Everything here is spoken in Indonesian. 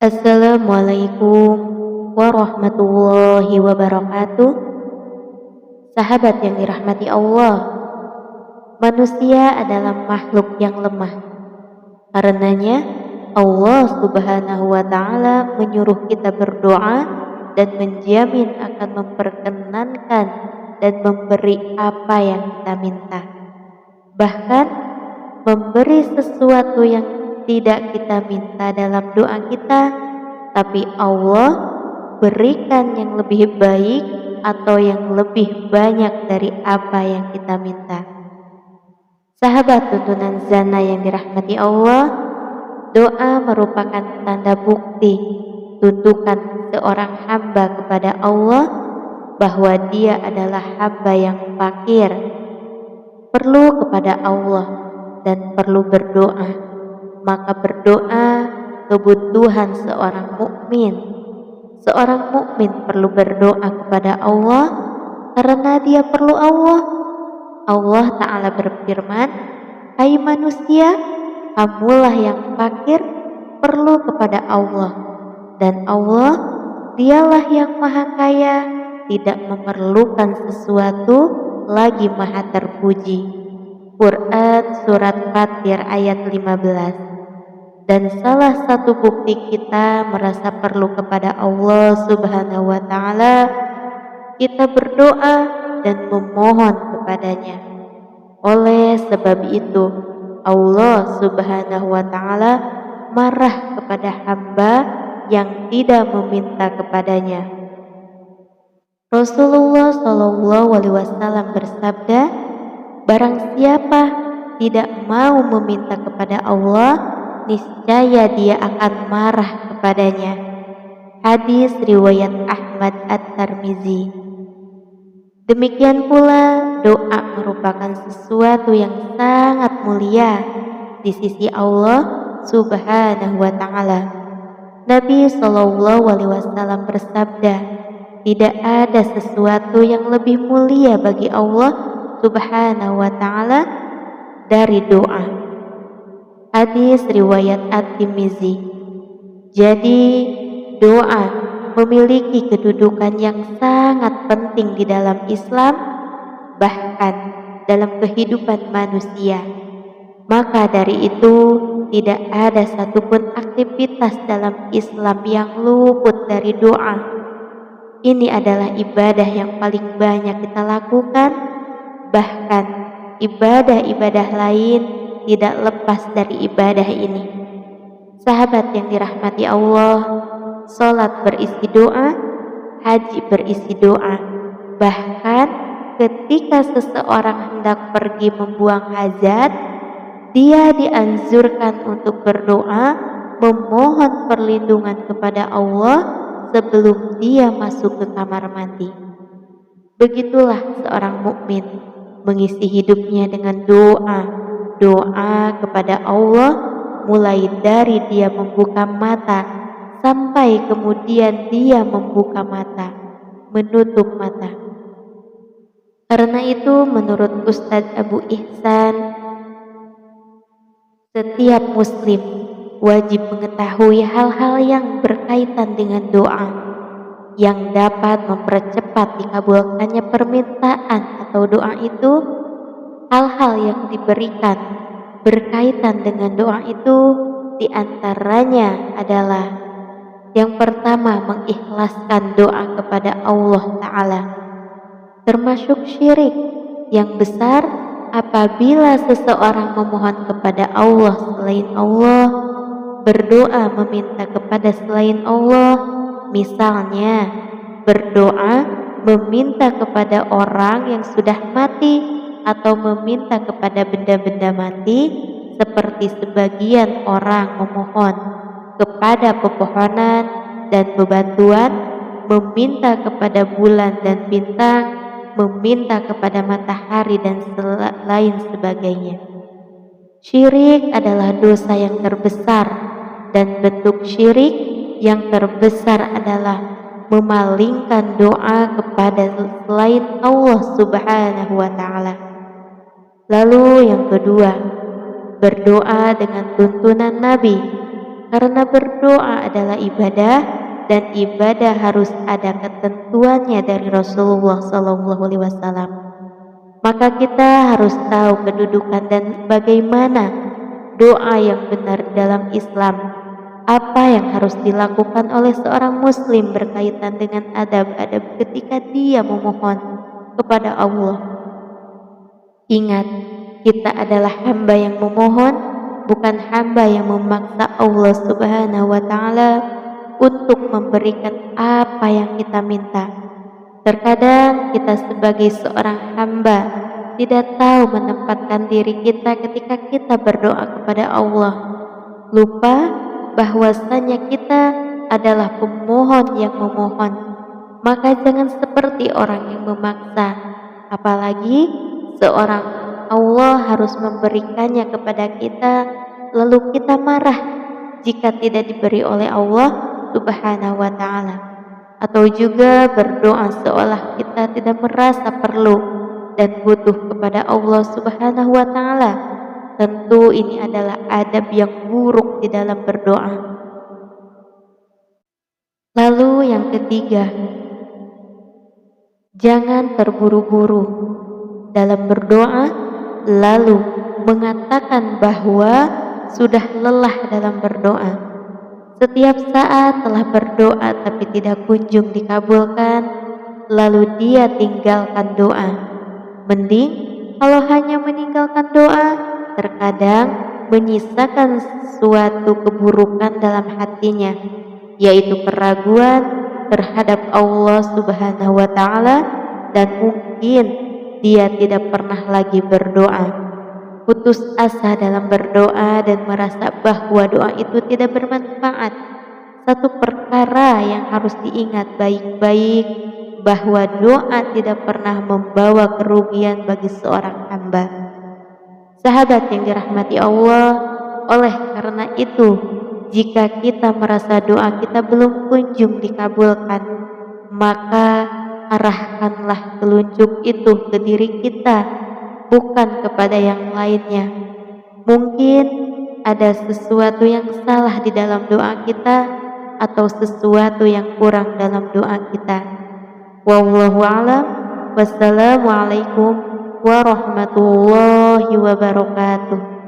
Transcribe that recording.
Assalamualaikum warahmatullahi wabarakatuh. Sahabat yang dirahmati Allah, manusia adalah makhluk yang lemah. Karenanya Allah Subhanahu wa taala menyuruh kita berdoa dan menjamin akan memperkenankan dan memberi apa yang kita minta. Bahkan memberi sesuatu yang tidak kita minta dalam doa kita, tapi Allah berikan yang lebih baik atau yang lebih banyak dari apa yang kita minta. Sahabat tuntunan Zana yang dirahmati Allah, doa merupakan tanda bukti tuntukan seorang hamba kepada Allah bahwa dia adalah hamba yang fakir, perlu kepada Allah dan perlu berdoa. Maka berdoa kebutuhan seorang mukmin. Seorang mukmin perlu berdoa kepada Allah karena dia perlu Allah. Allah Ta'ala berfirman, "Hai manusia, kamulah yang fakir perlu kepada Allah, dan Allah dialah yang maha kaya, tidak memerlukan sesuatu lagi maha terpuji." Quran Surat Fatir ayat 15. Dan salah satu bukti kita merasa perlu kepada Allah Subhanahu wa taala, kita berdoa dan memohon kepadanya. Oleh sebab itu, Allah Subhanahu wa taala marah kepada hamba yang tidak meminta kepadanya. Rasulullah Shallallahu alaihi wasallam bersabda, "Barang siapa tidak mau meminta kepada Allah, niscaya dia akan marah kepadanya." Hadis riwayat Ahmad At-Tirmizi. Demikian pula doa merupakan sesuatu yang sangat mulia di sisi Allah Subhanahu wa taala. Nabi Shallallahu alaihi wasallam bersabda, "Tidak ada sesuatu yang lebih mulia bagi Allah Subhanahu wa taala dari doa." Hadis riwayat At-Tirmizi. Jadi doa memiliki kedudukan yang sangat penting di dalam Islam, bahkan dalam kehidupan manusia. Maka dari itu tidak ada satupun aktivitas dalam Islam yang luput dari doa. Ini adalah ibadah yang paling banyak kita lakukan, bahkan ibadah-ibadah lain tidak lepas dari ibadah ini. Sahabat yang dirahmati Allah, sholat berisi doa, haji berisi doa. Bahkan ketika seseorang hendak pergi membuang hajat, dia dianjurkan untuk berdoa, memohon perlindungan kepada Allah sebelum dia masuk ke kamar mandi. Begitulah seorang mukmin mengisi hidupnya dengan doa kepada Allah, mulai dari dia membuka mata sampai kemudian dia membuka mata, menutup mata. Karena itu menurut Ustadz Abu Ihsan, setiap muslim wajib mengetahui hal-hal yang berkaitan dengan doa yang dapat mempercepat dikabulkannya permintaan atau doa itu. Hal-hal yang diberikan berkaitan dengan doa itu diantaranya adalah yang pertama, mengikhlaskan doa kepada Allah Ta'ala, termasuk syirik yang besar apabila seseorang memohon kepada Allah selain Allah, berdoa meminta kepada selain Allah, misalnya berdoa meminta kepada orang yang sudah mati atau meminta kepada benda-benda mati, seperti sebagian orang memohon kepada pepohonan dan bebatuan, meminta kepada bulan dan bintang, meminta kepada matahari dan lain sebagainya. Syirik adalah dosa yang terbesar, dan bentuk syirik yang terbesar adalah memalingkan doa kepada selain Allah Subhanahu wa taala. Lalu yang kedua, berdoa dengan tuntunan Nabi karena berdoa adalah ibadah dan ibadah harus ada ketentuannya dari Rasulullah SAW. Maka kita harus tahu kedudukan dan bagaimana doa yang benar dalam Islam. Apa yang harus dilakukan oleh seorang muslim berkaitan dengan adab-adab ketika dia memohon kepada Allah. Ingat, kita adalah hamba yang memohon, bukan hamba yang memaksa Allah Subhanahu wa Ta'ala untuk memberikan apa yang kita minta. Terkadang kita sebagai seorang hamba tidak tahu menempatkan diri kita ketika kita berdoa kepada Allah. Lupa bahwasanya kita adalah pemohon yang memohon. Maka jangan seperti orang yang memaksa, apalagi seorang Allah harus memberikannya kepada kita, lalu kita marah jika tidak diberi oleh Allah Subhanahu wa Ta'ala, atau juga berdoa seolah kita tidak merasa perlu dan butuh kepada Allah Subhanahu wa Ta'ala. Tentu ini adalah adab yang buruk di dalam berdoa. Lalu yang ketiga, jangan terburu-buru dalam berdoa lalu mengatakan bahwa sudah lelah dalam berdoa. Setiap saat telah berdoa tapi tidak kunjung dikabulkan, lalu dia tinggalkan doa. Mending kalau hanya meninggalkan doa, terkadang menyisakan suatu keburukan dalam hatinya, yaitu keraguan terhadap Allah Subhanahu wa Ta'ala, dan mungkin dia tidak pernah lagi berdoa, putus asa dalam berdoa dan merasa bahwa doa itu tidak bermanfaat. Satu perkara yang harus diingat baik-baik, bahwa doa tidak pernah membawa kerugian bagi seorang hamba. Sahabat yang dirahmati Allah, oleh karena itu, jika kita merasa doa kita belum kunjung dikabulkan, maka arahkanlah telunjuk itu ke diri kita, bukan kepada yang lainnya. Mungkin ada sesuatu yang salah di dalam doa kita, atau sesuatu yang kurang dalam doa kita. Wallahu a'lam. Wassalamualaikum warahmatullahi wabarakatuh.